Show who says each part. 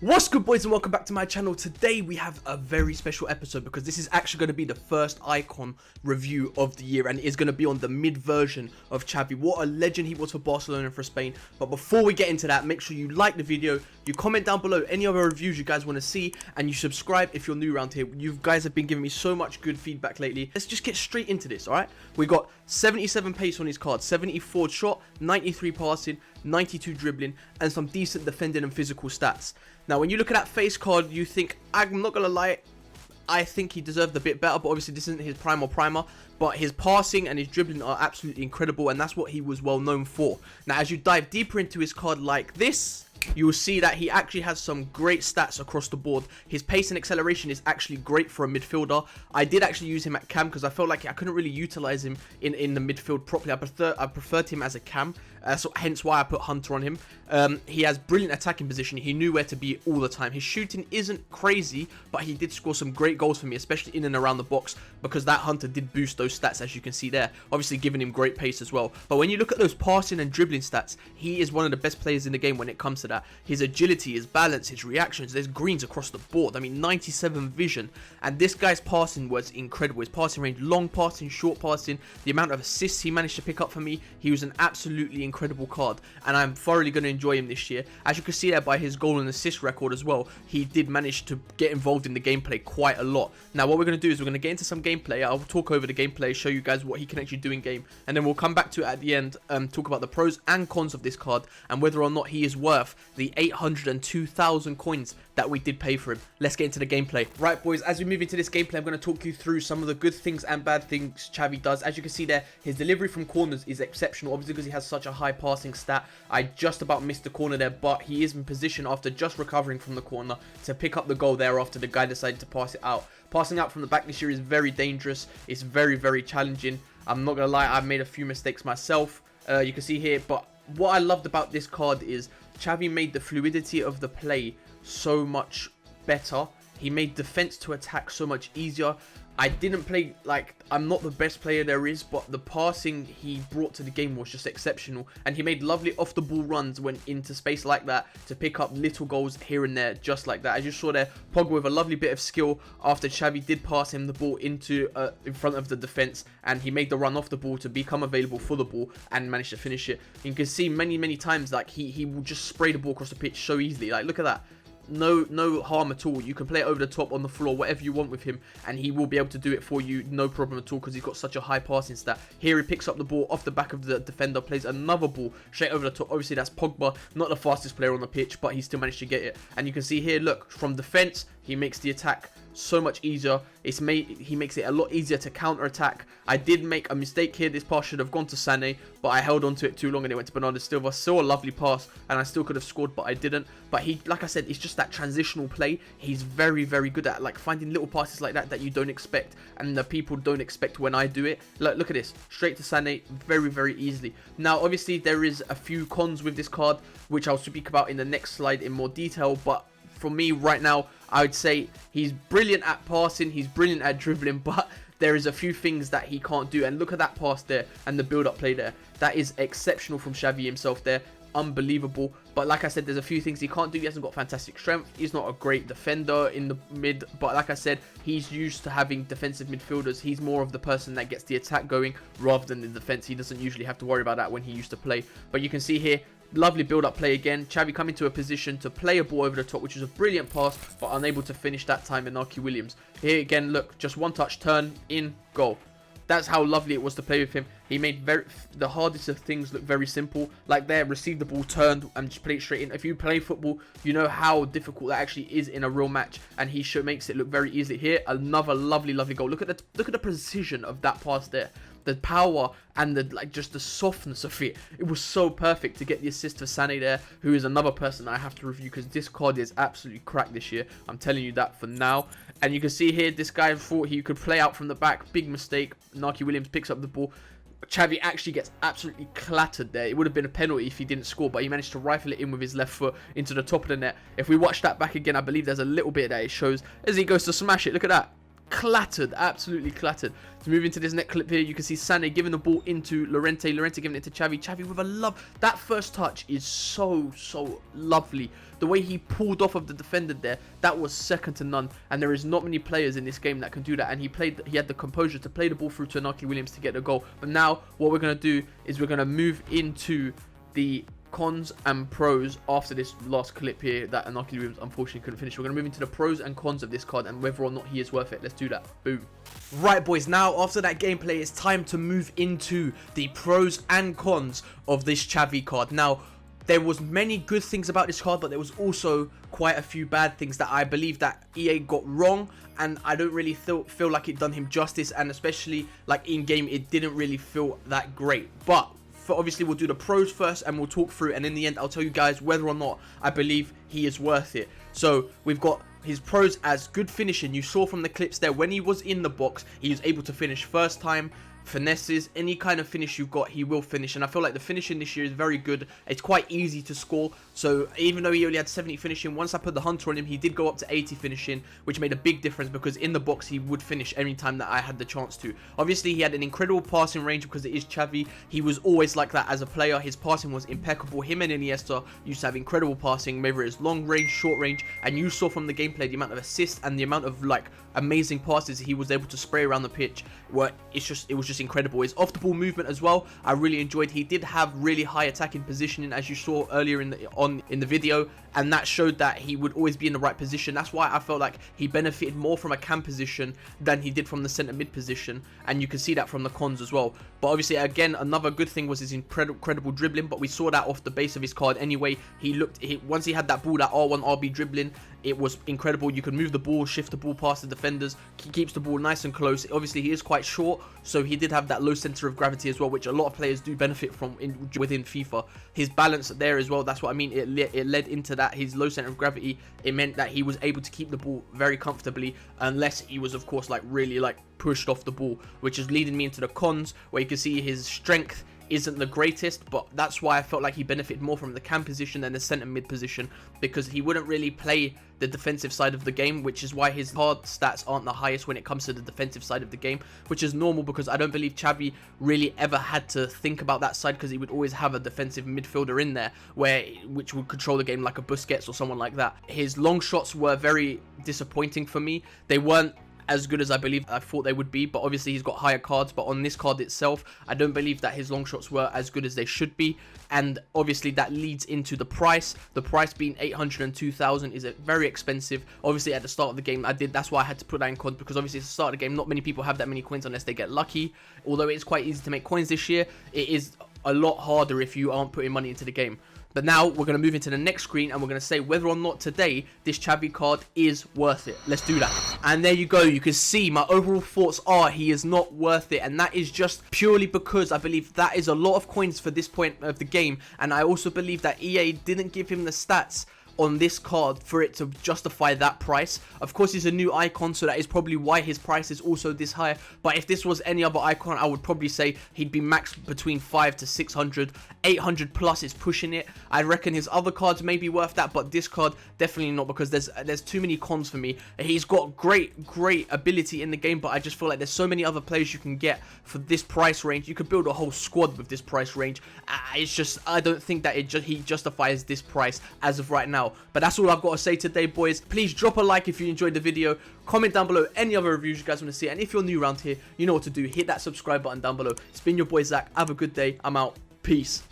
Speaker 1: What's good, boys, and welcome back to my channel. Today we have a very special episode because this is actually going to be the first icon review of the year, and it is going to be on the mid version of Xavi. What a legend he was for Barcelona and for Spain. But before we get into that, make sure you like the video, you comment down below any other reviews you guys want to see, and you subscribe if you're new around here. You guys have been giving me so much good feedback lately. Let's just get straight into this. All right, we got 77 pace on his card, 74 shot, 93 passing, 92 dribbling, and some decent defending and physical stats. Now, when you look at that face card, you think, I'm not going to lie, I think he deserved a bit better, but obviously this isn't his prime or primer, but his passing and his dribbling are absolutely incredible, and that's what he was well known for. Now, as you dive deeper into his card like this, you will see that he actually has some great stats across the board. His pace and acceleration is actually great for a midfielder. I did actually use him at cam because I felt like I couldn't really utilize him in the midfield properly. I preferred him as a cam, so hence why I put Hunter on him. He has brilliant attacking position. He knew where to be all the time. His shooting isn't crazy, but he did score some great goals for me, especially in and around the box, because that Hunter did boost those stats, as you can see there, obviously giving him great pace as well. But when you look at those passing and dribbling stats, he is one of the best players in the game when it comes to that. His agility, his balance, his reactions, there's greens across the board. I mean, 97 vision, and this guy's passing was incredible. His passing range, long passing, short passing, the amount of assists he managed to pick up for me, he was an absolutely incredible card, and I'm thoroughly going to enjoy him this year. As you can see there by his goal and assist record as well, he did manage to get involved in the gameplay quite a lot. Now, what we're going to do is we're going to get into some gameplay. I'll talk over the gameplay, show you guys what he can actually do in game, and then we'll come back to it at the end, talk about the pros and cons of this card, and whether or not he is worth the 802,000 coins that we did pay for him. Let's get into the gameplay. Right, boys, as we move into this gameplay, I'm going to talk you through some of the good things and bad things Xavi does. As you can see there, his delivery from corners is exceptional, obviously because he has such a high passing stat. I just about missed the corner there, but he is in position after just recovering from the corner to pick up the goal there after the guy decided to pass it out. Passing out from the back this year is very dangerous. It's very, very challenging. I'm not going to lie, I've made a few mistakes myself. You can see here, but what I loved about this card is Xavi made the fluidity of the play so much better. He made defense to attack so much easier. I didn't play, like, I'm not the best player there is, but the passing he brought to the game was just exceptional. And he made lovely off-the-ball runs when into space like that to pick up little goals here and there, just like that. As you saw there, Pogba with a lovely bit of skill after Xavi did pass him the ball into in front of the defense, and he made the run off the ball to become available for the ball and managed to finish it. You can see many times, like, he will just spray the ball across the pitch so easily. Like, look at that. No harm at all. You can play it over the top, on the floor, whatever you want with him, and he will be able to do it for you, no problem at all, because he's got such a high passing stat. Here he picks up the ball off the back of the defender, plays another ball straight over the top. Obviously that's Pogba, not the fastest player on the pitch, but he still managed to get it. And you can see here, look, from defense he makes the attack so much easier. He makes it a lot easier to counter attack. I did make a mistake here. This pass should have gone to Sané, but I held on to it too long and it went to Bernardo Silva. Still a lovely pass, and I still could have scored, but I didn't. But he, like I said, it's just that transitional play. He's very good at, like, finding little passes like that you don't expect, and the people don't expect when I do it. Look at this, straight to Sané, very easily. Now, obviously there is a few cons with this card, which I'll speak about in the next slide in more detail, but for me right now, I would say he's brilliant at passing, he's brilliant at dribbling, but there is a few things that he can't do. And look at that pass there and the build-up play there. That is exceptional from Xavi himself there. Unbelievable. But like I said, there's a few things he can't do. He hasn't got fantastic strength. He's not a great defender in the mid, but like I said, he's used to having defensive midfielders. He's more of the person that gets the attack going rather than the defense. He doesn't usually have to worry about that when he used to play. But you can see here, lovely build-up play again. Xavi coming to a position to play a ball over the top, which is a brilliant pass, but unable to finish that time. Inaki Williams. Here again, look, just one touch, turn, in, goal. That's how lovely it was to play with him. He made the hardest of things look very simple. Like there, received the ball, turned, and just played it straight in. If you play football, you know how difficult that actually is in a real match, and he makes it look very easy. Here, another lovely goal. Look at the precision of that pass there. The power and just the softness of it. It was so perfect to get the assist for Sané there, who is another person I have to review because this card is absolutely cracked this year. I'm telling you that for now. And you can see here, this guy thought he could play out from the back. Big mistake. Inaki Williams picks up the ball. Xavi actually gets absolutely clattered there. It would have been a penalty if he didn't score, but he managed to rifle it in with his left foot into the top of the net. If we watch that back again, I believe there's a little bit that it shows as he goes to smash it. Look at that. clattered, absolutely clattered. To move into this next clip here, you can see Sané giving the ball into Llorente giving it to Xavi with a love. That first touch is so lovely. The way he pulled off of the defender there, that was second to none, and there is not many players in this game that can do that, and he had the composure to play the ball through to Inaki Williams to get the goal. But now what we're going to do is we're going to move into the cons and pros after this last clip here that Inaki Williams unfortunately couldn't finish. We're going to move into the pros and cons of this card and whether or not he is worth it. Let's do that. Boom. Right, boys, now after that gameplay, it's time to move into the pros and cons of this Xavi card. Now, there was many good things about this card, but there was also quite a few bad things that I believe that EA got wrong, and I don't really feel like it done him justice, and especially like in game it didn't really feel that great. But obviously we'll do the pros first and we'll talk through, and in the end I'll tell you guys whether or not I believe he is worth it. So we've got his pros as good finishing. You saw from the clips there, when he was in the box, he was able to finish first time, finesses, any kind of finish you've got, he will finish. And I feel like the finishing this year is very good. It's quite easy to score. So even though he only had 70 finishing, once I put the hunter on him, he did go up to 80 finishing, which made a big difference because in the box he would finish any time that I had the chance to. Obviously he had an incredible passing range because it is Xavi. He was always like that as a player. His passing was impeccable. Him and Iniesta used to have incredible passing, whether it's long range, short range, and you saw from the gameplay the amount of assists and the amount of like amazing passes he was able to spray around the pitch. Where it was just incredible. His off the ball movement as well, I really enjoyed. He did have really high attacking positioning, as you saw earlier in the video, and that showed that he would always be in the right position. That's why I felt like he benefited more from a cam position than he did from the center mid position, and you can see that from the cons as well. But obviously again, another good thing was his incredible dribbling, but we saw that off the base of his card anyway. Once he had that ball, that R1 RB dribbling, it was incredible. You could move the ball, shift the ball past the defenders. He keeps the ball nice and close. Obviously he is quite short, so he did have that low center of gravity as well, which a lot of players do benefit from within FIFA. His balance there as well, that's what I mean. It led into that, his low center of gravity. It meant that he was able to keep the ball very comfortably, unless he was of course like really like pushed off the ball, which is leading me into the cons, where you can see his strength isn't the greatest, but that's why I felt like he benefited more from the cam position than the center mid position, because he wouldn't really play the defensive side of the game, which is why his hard stats aren't the highest when it comes to the defensive side of the game, which is normal because I don't believe Xavi really ever had to think about that side, because he would always have a defensive midfielder in there which would control the game like a Busquets or someone like that. His long shots were very disappointing for me. They weren't as good as I thought they would be, but obviously he's got higher cards. But on this card itself, I don't believe that his long shots were as good as they should be, and obviously that leads into the price. The price being 802,000 is very expensive. Obviously at the start of the game that's why I had to put that in cons, because obviously at the start of the game not many people have that many coins unless they get lucky. Although it's quite easy to make coins this year, it is a lot harder if you aren't putting money into the game. But now we're going to move into the next screen and we're going to say whether or not today this Xavi card is worth it. Let's do that. And there you go. You can see my overall thoughts are he is not worth it. And that is just purely because I believe that is a lot of coins for this point of the game. And I also believe that EA didn't give him the stats on this card for it to justify that price. Of course, he's a new icon, so that is probably why his price is also this high. But if this was any other icon, I would probably say he'd be maxed between 500 to 600. 800 plus is pushing it. I reckon his other cards may be worth that, but this card definitely not, because there's too many cons for me. He's got great ability in the game, but I just feel like there's so many other players you can get for this price range. You could build a whole squad with this price range. It's just, I don't think that he justifies this price as of right now. But that's all I've got to say today, boys. Please drop a like if you enjoyed the video. Comment down below any other reviews you guys want to see. And if you're new around here, you know what to do. Hit that subscribe button down below. It's been your boy Zach. Have a good day. I'm out. Peace.